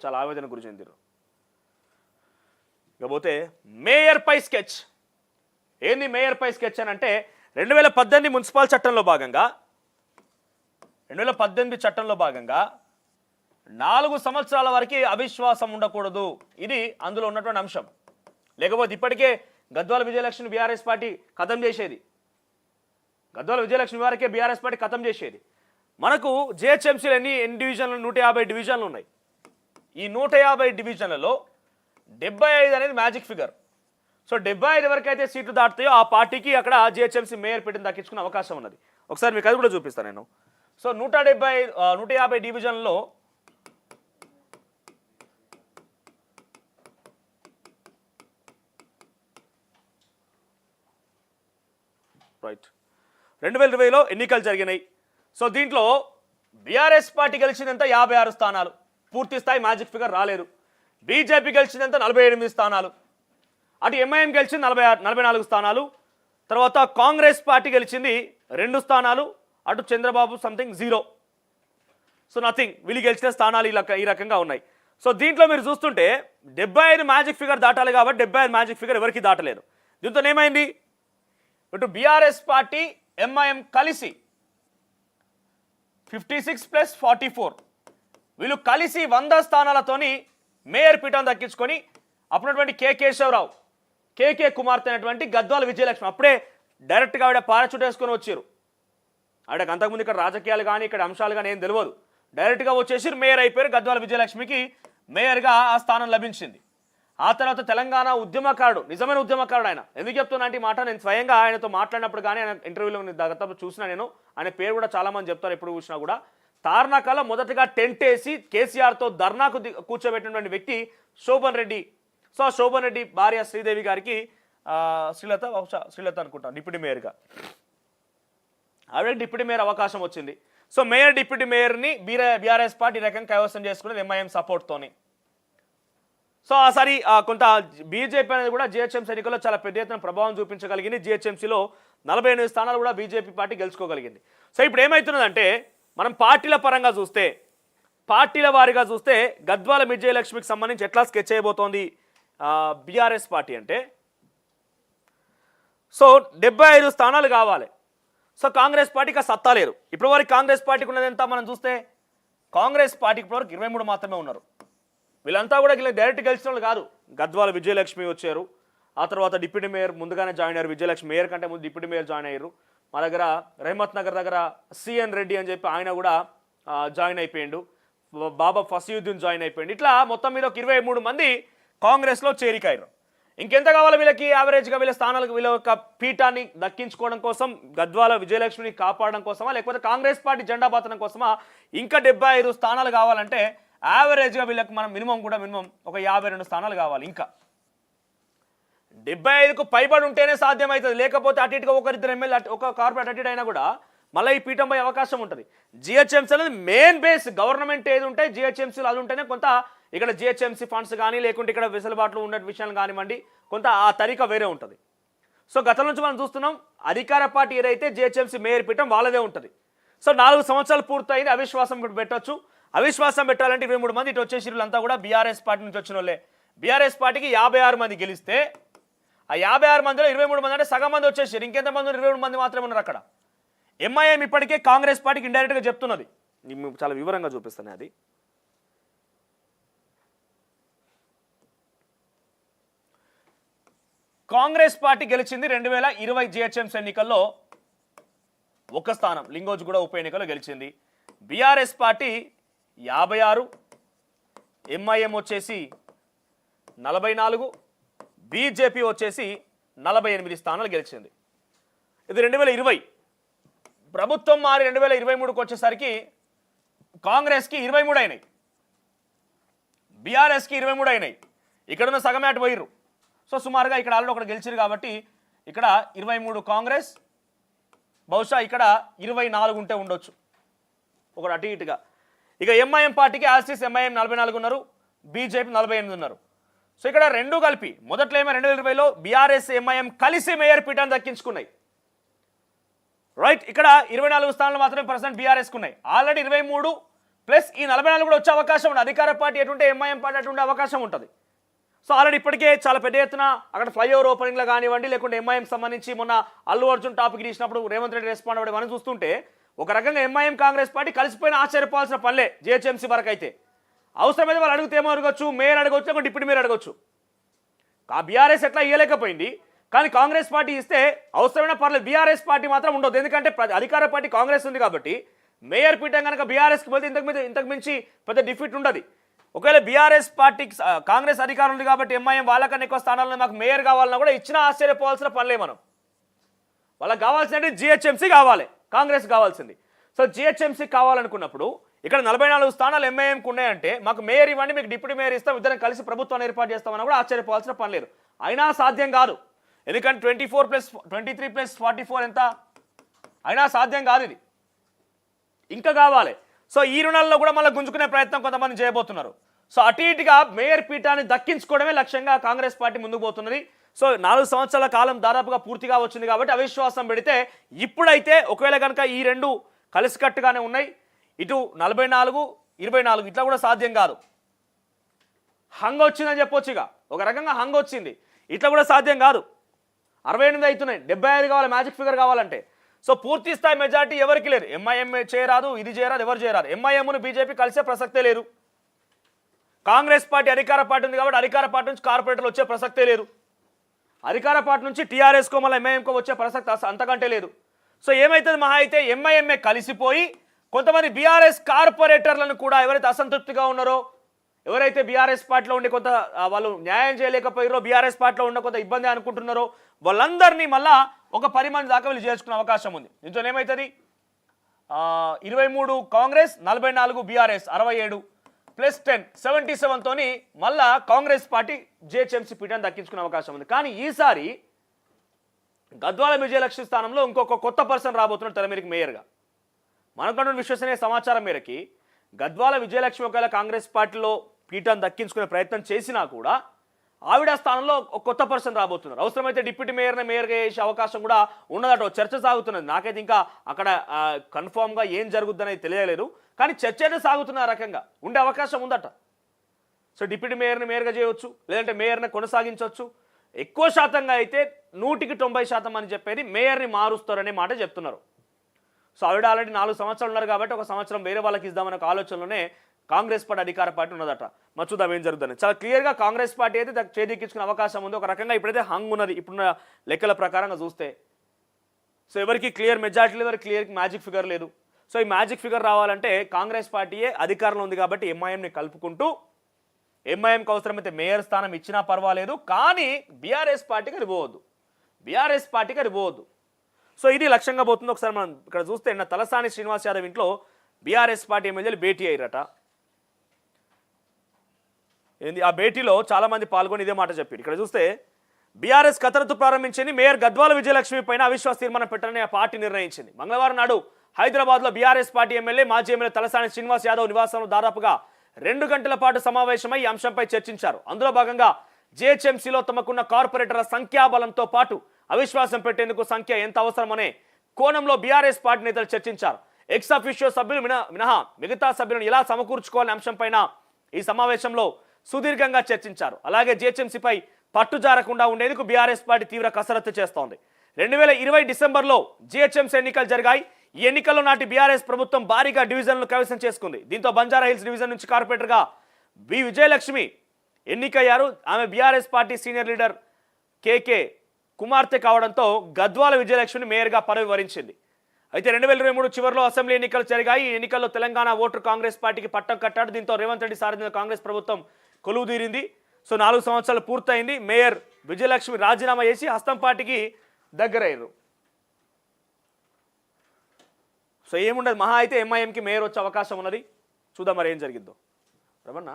చాలా ఆవేదన గురి చెందారు. ఇకపోతే మేయర్ పై స్కెచ్. ఏంది మేయర్ పై స్కెచ్ అని అంటే 2018 మున్సిపల్ చట్టంలో భాగంగా 4 సంవత్సరాల వరకు అవిశ్వాసం ఉండకూడదు. ఇది అందులో ఉన్నటువంటి అంశం. లేకపోతే ఇప్పటికే గద్వాల విజయలక్ష్మి బీఆర్ఎస్ పార్టీ ఖతం చేసేది. మనకు జిహెచ్ఎంసీలు ఎన్ని డివిజన్లు 150 డివిజన్లు ఉన్నాయి. ఈ 150 డివిజన్లలో 75 అనేది మ్యాజిక్ ఫిగర్. సో 75 వరకైతే సీట్లు దాటుతాయో ఆ పార్టీకి అక్కడ జిహెచ్ఎంసీ మేయర్ పీఠం దక్కించుకునే అవకాశం ఉన్నది. ఒకసారి మీకు అది కూడా చూపిస్తాను నేను. సో 150 డివిజన్లో రైట్ 2020లో ఎన్నికలు జరిగినాయి. సో దీంట్లో బీఆర్ఎస్ పార్టీ గెలిచిందంతా 56 స్థానాలు, పూర్తి స్థాయి మ్యాజిక్ ఫిగర్ రాలేదు. బీజేపీ గెలిచిందంతా 48 స్థానాలు, అటు ఎంఐఎం గెలిచింది 44 స్థానాలు, తర్వాత కాంగ్రెస్ పార్టీ గెలిచింది 2 స్థానాలు, అటు చంద్రబాబు సంథింగ్ 0. So nothing. వీళ్ళు గెలిచిన స్థానాలు ఈ రకంగా ఉన్నాయి. సో దీంట్లో మీరు చూస్తుంటే 75 మ్యాజిక్ ఫిగర్ దాటాలి కాబట్టి 75 మ్యాజిక్ ఫిగర్ ఎవరికి దాటలేదు. దీంతో ఏమైంది, ఇటు బీఆర్ఎస్ పార్టీ ఎంఐఎం కలిసి 56+44 వీళ్ళు కలిసి 100 స్థానాలతోని మేయర్ పీఠం దక్కించుకొని అప్పుడున్నటువంటి కేశవరావు కేకే కుమార్తె అయినటువంటి గద్వాల విజయలక్ష్మి అప్పుడే డైరెక్ట్గా ఆవిడ పారాచూట్ వేసుకొని వచ్చారు. ఆవిడకి అంతకుముందు ఇక్కడ రాజకీయాలు కానీ ఇక్కడ అంశాలు కానీ ఏం తెలియదు. డైరెక్ట్గా వచ్చేసి మేయర్ అయిపోయారు. గద్వాల విజయలక్ష్మికి మేయర్గా ఆ స్థానం లభించింది. ఆ తర్వాత తెలంగాణ ఉద్యమకారుడు, నిజమైన ఉద్యమకారుడు ఆయన. ఎందుకు చెప్తున్నా అంటే ఈ మాట నేను స్వయంగా ఆయనతో మాట్లాడినప్పుడు కానీ ఆయన ఇంటర్వ్యూలో గతంలో చూసినా నేను. ఆయన పేరు కూడా చాలామంది చెప్తారు ఎప్పుడు చూసినా కూడా. తార్నాకలో మొదటగా టెంట్ వేసి కేసీఆర్తో ధర్నాకు కూర్చోబెట్టినటువంటి వ్యక్తి శోభన్ రెడ్డి. సో ఆ శోభన్ రెడ్డి భార్య శ్రీదేవి గారికి శ్రీలత అనుకుంటా డిప్యూటీ మేయర్గా, ఆవిడ డిప్యూటీ మేయర్ అవకాశం వచ్చింది. సో మేయర్ డిప్యూటీ మేయర్ని బీఆర్ఎస్ పార్టీ రకంగా కైవసం చేసుకునేది ఎంఐఎం సపోర్ట్తోని. సో ఆసారి కొంత బీజేపీ అనేది కూడా జిహెచ్ఎంసీ ఎన్నికల్లో చాలా పెద్ద ఎత్తున ప్రభావం చూపించగలిగింది. జిహెచ్ఎంసీలో 48 స్థానాలు కూడా బీజేపీ పార్టీ గెలుచుకోగలిగింది. సో ఇప్పుడు ఏమవుతున్నదంటే మనం పార్టీల పరంగా చూస్తే, పార్టీల వారీగా చూస్తే గద్వాల విజయలక్ష్మికి సంబంధించి ఎట్లా స్కెచ్ చేయబోతోంది బీఆర్ఎస్ పార్టీ అంటే, సో 75 స్థానాలు కావాలి. సో కాంగ్రెస్ పార్టీకి సత్తా లేదు. ఇప్పటివరకు కాంగ్రెస్ పార్టీకి ఉన్నది ఎంత మనం చూస్తే, కాంగ్రెస్ పార్టీకి ఇప్పటివరకు 23 మాత్రమే ఉన్నారు. వీళ్ళంతా కూడా డైరెక్ట్ గెలిచిన వాళ్ళు కాదు. గద్వాల విజయలక్ష్మి వచ్చారు, ఆ తర్వాత డిప్యూటీ మేయర్ ముందుగానే జాయిన్ అయ్యారు. విజయలక్ష్మి మేయర్ కంటే ముందు డిప్యూటీ మేయర్ జాయిన్ అయ్యారు. మా దగ్గర రహమత్ నగర్ దగ్గర సిఎన్ రెడ్డి అని చెప్పి ఆయన కూడా జాయిన్ అయిపోయిండు. బాబా ఫసీయుద్దీన్ జాయిన్ అయిపోయింది. ఇట్లా మొత్తం మీద ఒక 23 మంది కాంగ్రెస్లో చేరికయ్యారు. ఇంకెంత కావాలి వీళ్ళకి యావరేజ్గా వీళ్ళ స్థానాలకు, వీళ్ళ యొక్క పీఠాన్ని దక్కించుకోవడం కోసం, గద్వాల విజయలక్ష్మిని కాపాడడం కోసమా, లేకపోతే కాంగ్రెస్ పార్టీ జెండా బాతడం కోసమా ఇంకా 75 స్థానాలు కావాలంటే యావరేజ్గా వీళ్ళకి మనం మినిమం ఒక 52 స్థానాలు కావాలి. ఇంకా 75కు పైబడి ఉంటేనే సాధ్యమవుతుంది. లేకపోతే అటు ఇటుగా ఒకరిద్దరు ఎమ్మెల్యే, ఒక కార్పొరేట్ అటు ఇటు అయినా కూడా మళ్ళీ ఈ పీఠంపై అవకాశం ఉంటుంది. జిహెచ్ఎంసీ అనేది మెయిన్ బేస్. గవర్నమెంట్ ఏది ఉంటే జిహెచ్ఎంసీలు అది ఉంటేనే కొంత ఇక్కడ జిహెచ్ఎంసీ ఫండ్స్ కానీ, లేకుంటే ఇక్కడ వెసులుబాట్లు ఉన్న విషయాలు కానివ్వండి, కొంత ఆ తరీకా వేరే ఉంటుంది. సో గతం నుంచి మనం చూస్తున్నాం, అధికార పార్టీ ఏదైతే జిహెచ్ఎంసీ మేయర్ పీఠం వాళ్ళదే ఉంటుంది. సో 4 సంవత్సరాలు పూర్తయింది, అవిశ్వాసం పెట్టవచ్చు. అవిశ్వాసం పెట్టాలంటే 23 మంది ఇటు వచ్చేసి వీళ్ళంతా కూడా బీఆర్ఎస్ పార్టీ నుంచి వచ్చిన వాళ్ళే. బీఆర్ఎస్ పార్టీకి 56 మంది గెలిస్తే ఆ 56 మందిలో 23 మంది అంటే సగం మంది వచ్చేసారు. ఇంకెంతమంది 23 మంది మాత్రమే ఉన్నారు అక్కడ. ఎంఐఎం ఇప్పటికే కాంగ్రెస్ పార్టీకి ఇండైరెక్ట్గా చెప్తున్నది. చాలా వివరంగా చూపిస్తాను అది. కాంగ్రెస్ పార్టీ గెలిచింది 2020 జిహెచ్ఎంసీ ఎన్నికల్లో 1 స్థానం, లింగోజ్ కూడా ఉప ఎన్నికల్లో గెలిచింది. బీఆర్ఎస్ పార్టీ 56, ఎంఐఎం వచ్చేసి 44, బీజేపీ వచ్చేసి 48 స్థానాలు గెలిచింది. ఇది 2020. ప్రభుత్వం మారి 2023కు వచ్చేసరికి కాంగ్రెస్కి 23 అయినాయి, బీఆర్ఎస్కి 23 అయినాయి. ఇక్కడున్న సగమే అటు పోయిర్రు. సో సుమారుగా ఇక్కడ ఆల్రెడీ ఒకటి గెలిచారు కాబట్టి ఇక్కడ 23 కాంగ్రెస్, బహుశా ఇక్కడ 24 ఉంటే ఉండొచ్చు ఒకటి అటు ఇటుగా. ఇక ఎంఐఎం పార్టీకి ఆర్సీఎస్ ఎంఐఎం 44 ఉన్నారు, బీజేపీ 48 ఉన్నారు. సో ఇక్కడ రెండు కలిపి మొదట్లో ఏమో 2020లో బీఆర్ఎస్ ఎంఐఎం కలిసి మేయర్ పీఠాన్ని దక్కించుకున్నాయి. రైట్, ఇక్కడ 24 స్థానాలు మాత్రమే ప్రజెంట్ బీఆర్ఎస్కు ఉన్నాయి. ఆల్రెడీ 23 ప్లస్ ఈ 44 కూడా వచ్చే అవకాశం ఉంటుంది. అధికార పార్టీ ఎటుంటే ఎంఐఎం పార్టీ అటుండే అవకాశం ఉంటుంది. సో ఆల్రెడీ ఇప్పటికే చాలా పెద్ద ఎత్తున అక్కడ ఫ్లైఓవర్ ఓపెనింగ్లో కానివ్వండి, లేకుంటే ఎంఐఎం సంబంధించి మొన్న అల్లు అర్జున్ టాపిక్ తీసినప్పుడు రేవంత్ రెడ్డి రెస్పాండ్ అవ్వడం మనం చూస్తుంటే ఒక రకంగా ఎంఐఎం కాంగ్రెస్ పార్టీ కలిసిపోయిన ఆశ్చర్యపోవాల్సిన పనిలే. జిహెచ్ఎంసీ వరకు అయితే అవసరమైతే వాళ్ళు అడిగితే ఏమో అడగచ్చు, మేయర్ అడగచ్చు, లేకుంటే డిప్యూటీ మేయర్ అడగచ్చు. బీఆర్ఎస్ ఎట్లా ఇవ్వలేకపోయింది, కానీ కాంగ్రెస్ పార్టీ ఇస్తే అవసరమైన పర్లేదు. బీఆర్ఎస్ పార్టీ మాత్రం ఉండదు, ఎందుకంటే అధికార పార్టీ కాంగ్రెస్ ఉంది కాబట్టి మేయర్ పీఠం కనుక బీఆర్ఎస్కి పోతే ఇంతకు మించి పెద్ద డిఫిట్ ఉండదు. ఒకవేళ బీఆర్ఎస్ పార్టీకి కాంగ్రెస్ అధికారం ఉంది కాబట్టి ఎంఐఎం వాళ్ళకన్నా ఎక్కువ స్థానాలను మాకు మేయర్ కావాలన్నా కూడా ఇచ్చినా ఆశ్చర్యపోవాల్సిన పనిలే. మనం వాళ్ళకి కావాల్సినది జిహెచ్ఎంసీ కావాలి, కాంగ్రెస్ కావాల్సింది. సో జిహెచ్ఎంసీ కావాలనుకున్నప్పుడు ఇక్కడ 44 స్థానాలు ఎంఐఎంకి ఉన్నాయంటే మాకు మేయర్ ఇవ్వండి, మీకు డిప్యూటీ మేయర్ ఇస్తాం, ఇద్దరం కలిసి ప్రభుత్వాన్ని ఏర్పాటు చేస్తామని కూడా ఆశ్చర్యపోవాల్సిన పని లేదు. అయినా సాధ్యం కాదు, ఎందుకంటే 23+44 ఎంత అయినా సాధ్యం కాదు. ఇది ఇంకా కావాలి. సో ఈ రుణాల్లో కూడా మళ్ళీ గుంజుకునే ప్రయత్నం కొంతమంది చేయబోతున్నారు. సో అటు ఇటుగా మేయర్ పీఠాన్ని దక్కించుకోవడమే లక్ష్యంగా కాంగ్రెస్ పార్టీ ముందుకు పోతున్నది. సో 4 సంవత్సరాల కాలం దాదాపుగా పూర్తిగా వచ్చింది కాబట్టి అవిశ్వాసం పెడితే ఇప్పుడైతే ఒకవేళ కనుక ఈ రెండు కలిసికట్టుగానే ఉన్నాయి, ఇటు 44, 24 ఇట్లా కూడా సాధ్యం కాదు. హంగ్ వచ్చిందని చెప్పొచ్చు, ఇక ఒక రకంగా హంగ్ వచ్చింది, ఇట్లా కూడా సాధ్యం కాదు. 68 అవుతున్నాయి, 75 కావాలి మ్యాజిక్ ఫిగర్ కావాలంటే. సో పూర్తి స్థాయి మెజార్టీ ఎవరికి లేదు. ఎంఐఎం చేయరాదు, ఇది చేయరాదు, ఎవరు చేయరాదు. ఎంఐఎంను బీజేపీ కలిసే ప్రసక్తే లేదు. కాంగ్రెస్ పార్టీ అధికార పార్టీ ఉంది కాబట్టి అధికార పార్టీ నుంచి కార్పొరేటర్లు వచ్చే ప్రసక్తే లేదు. అధికార పార్టీ నుంచి టీఆర్ఎస్కో మళ్ళీ ఎంఐఎంకో వచ్చే ప్రసక్తి అంతకంటే లేదు. సో ఏమవుతుంది, మహా అయితే ఎంఐఎంఏ కలిసిపోయి కొంతమంది బీఆర్ఎస్ కార్పొరేటర్లను కూడా ఎవరైతే అసంతృప్తిగా ఉన్నారో, ఎవరైతే బీఆర్ఎస్ పార్టీలో ఉండి కొంత వాళ్ళు న్యాయం చేయలేకపోయారో, బీఆర్ఎస్ పార్టీలో ఉన్న కొంత ఇబ్బంది అనుకుంటున్నారో వాళ్ళందరినీ మళ్ళా ఒక 10 మంది దాకా వీళ్ళు చేసుకునే అవకాశం ఉంది. దీంతో ఏమవుతుంది, 23 కాంగ్రెస్, 44 బీఆర్ఎస్, 67 + 10 77తోని మళ్ళా కాంగ్రెస్ పార్టీ జిహెచ్ఎంసీ పీఠాన్ని దక్కించుకునే అవకాశం ఉంది. కానీ ఈసారి గద్వాల విజయలక్ష్మి స్థానంలో ఇంకొక కొత్త పర్సన్ రాబోతున్నాడు తెరమీరికి మేయర్గా. మనకున్న విశ్వసనీయ సమాచారం మేరకి గద్వాల విజయలక్ష్మి ఒకవేళ కాంగ్రెస్ పార్టీలో పీఠాన్ని దక్కించుకునే ప్రయత్నం చేసినా కూడా ఆవిడ స్థానంలో ఒక కొత్త పర్సన్ రాబోతున్నారు. అవసరమైతే డిప్యూటీ మేయర్గా చేసే అవకాశం కూడా ఉన్నదట, చర్చ సాగుతున్నది. నాకైతే ఇంకా అక్కడ కన్ఫామ్గా ఏం జరుగుద్దనేది తెలియలేదు, కానీ చర్చ అయితే సాగుతున్న రకంగా ఉండే అవకాశం ఉందట. సో డిప్యూటీ మేయర్గా చేయవచ్చు, లేదంటే మేయర్ని కొనసాగించవచ్చు. ఎక్కువ శాతంగా అయితే 100కి 90% అని చెప్పేది మేయర్ని మారుస్తారనే మాట చెప్తున్నారు. సో ఆవిడ ఆల్రెడీ 4 సంవత్సరాలు ఉన్నారు కాబట్టి ఒక సంవత్సరం వేరే వాళ్ళకి ఇద్దామనే ఒక ఆలోచనలోనే కాంగ్రెస్ పార్టీ అధికార పార్టీ ఉన్నదట. మరి చూద్దాం ఏం జరుగుతుంది. చాలా క్లియర్గా కాంగ్రెస్ పార్టీ అయితే చేదిక్కించుకునే అవకాశం ఉంది. ఒక రకంగా ఇప్పుడైతే హంగ్ ఉన్నది ఇప్పుడున్న లెక్కల ప్రకారంగా చూస్తే. సో ఎవరికి క్లియర్ మెజార్టీ లేదు, ఎవరికి క్లియర్ మ్యాజిక్ ఫిగర్ లేదు. సో ఈ మ్యాజిక్ ఫిగర్ రావాలంటే కాంగ్రెస్ పార్టీయే అధికారంలో ఉంది కాబట్టి ఎంఐఎంని కలుపుకుంటూ ఎంఐఎంకి అవసరమైతే మేయర్ స్థానం ఇచ్చినా పర్వాలేదు, కానీ బీఆర్ఎస్ పార్టీకి అది పోవద్దు. సో ఇది లక్ష్యంగా పోతుంది. ఒకసారి మనం ఇక్కడ చూస్తే నిన్న తలసాని శ్రీనివాస్ యాదవ్ ఇంట్లో బీఆర్ఎస్ పార్టీ ఎమ్మెల్యేలు భేటీ అయ్యారట. ఏంది ఆ భేటీలో చాలామంది పాల్గొని ఇదే మాట చెప్పారు. ఇక్కడ చూస్తే బీఆర్ఎస్ కసరత్తు ప్రారంభించింది. మేయర్ గద్వాల విజయలక్ష్మి పైన అవిశ్వాస తీర్మానం పెట్టాలని ఆ పార్టీ నిర్ణయించింది. మంగళవారం నాడు హైదరాబాద్లో బీఆర్ఎస్ పార్టీ ఎమ్మెల్యే మాజీ ఎమ్మెల్యే తలసాని శ్రీనివాస్ యాదవ్ నివాసంలో దాదాపుగా 2 గంటల పాటు సమావేశమై ఈ అంశంపై చర్చించారు. అందులో భాగంగా జిహెచ్ఎంసీలో తమకున్న కార్పొరేటర్ల సంఖ్యాబలంతో పాటు అవిశ్వాసం పెట్టేందుకు సంఖ్య ఎంత అవసరమనే కోణంలో బీఆర్ఎస్ పార్టీ నేతలు చర్చించారు. ఎక్స్ అఫీషియో సభ్యులు మినహా మిగతా సభ్యులను ఎలా సమకూర్చుకోవాలనే అంశంపైన ఈ సమావేశంలో సుదీర్ఘంగా చర్చించారు. అలాగే జిహెచ్ఎంసీపై పట్టుజారకుండా ఉండేందుకు బీఆర్ఎస్ పార్టీ తీవ్ర కసరత్తు చేస్తోంది. 2020 డిసెంబర్లో జిహెచ్ఎంసీ ఎన్నికలు జరిగాయి. ఈ ఎన్నికల్లో నాటి బీఆర్ఎస్ ప్రభుత్వం భారీగా డివిజన్లు కైవసం చేసుకుంది. దీంతో బంజారా హిల్స్ డివిజన్ నుంచి కార్పొరేటర్గా విజయలక్ష్మి ఎన్నికయ్యారు. ఆమె బీఆర్ఎస్ పార్టీ సీనియర్ లీడర్ కేకే కుమార్తె కావడంతో గద్వాల విజయలక్ష్మిని మేయర్గా పదవి వరించింది. అయితే 2023 చివరిలో అసెంబ్లీ ఎన్నికలు జరిగాయి. ఈ ఎన్నికల్లో తెలంగాణ ఓటర్ కాంగ్రెస్ పార్టీకి పట్టం కట్టాడు. దీంతో రేవంత్ రెడ్డి సారథ్యంలో కాంగ్రెస్ ప్రభుత్వం కొలువుదీరింది. సో 4 సంవత్సరాలు పూర్తయింది. మేయర్ విజయలక్ష్మి రాజీనామా చేసి హస్తం పార్టీకి దగ్గరయ్యారు. సో ఏముండదు, మహా అయితే ఎంఐఎంకి మేయర్ వచ్చే అవకాశం ఉన్నది. చూద్దాం మరి ఏం జరిగిద్దో. రమణ